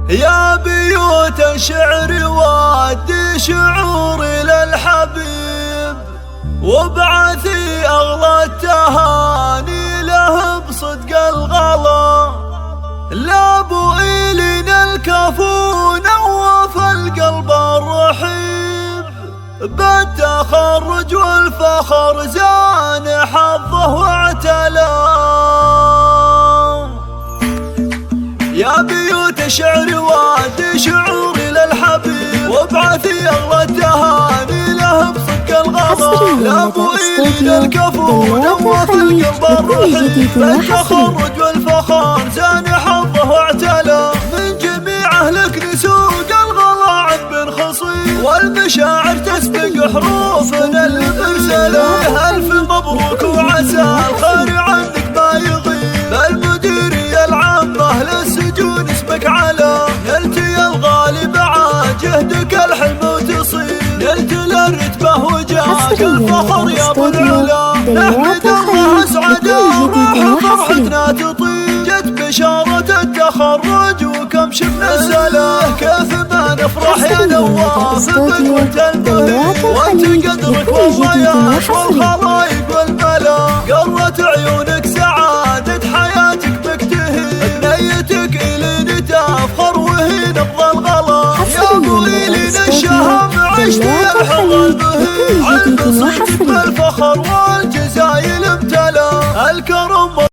يا بيوت الشعر ودي شعوري للحبيب، وابعثي أغلى التهاني له بصدق الغلا. لابو إلينا الكفو نوف القلب الرحيب، بالتخرج والفخر زان حظه واعتلى. يا بيوت الشعر وادي شعوري للحبيب، وابعثي اغلى التهاني له بصدق الغلا. لابو إلينا الكفو نوف القلب الرحيب، بالتخرج والفخر زان حظه واعتلى. من جميع اهلك نسوق الغلا عن بن خصيب، والمشاعر تسبق حروفنا المرسله. الف مبروك وعسى الخير عندك ما يغيب، المديرية العامة للسجون اسمك على. نلت يا الغالي بعد جهدك الحلم وتصيب، نلت للرتبة وجاك الفخر يا ابو العلا. نحمد الله اسعده وروح فرحتنا تطيب، جت بشارة التخرج وكم شفنا السلام. كيف ما نفرح يا نواف بك وانت المهيب، وانت قدرك والله يا والخلايق والملا. قرت عيونك سعادة حياتك بك تهيب، بنيتك إلين تفخر وهي نبض الغلا. يا ابو إلين الشهم عشت الحظ المهيب، علم صدق بالفخر والجزايل امتلا. الكرم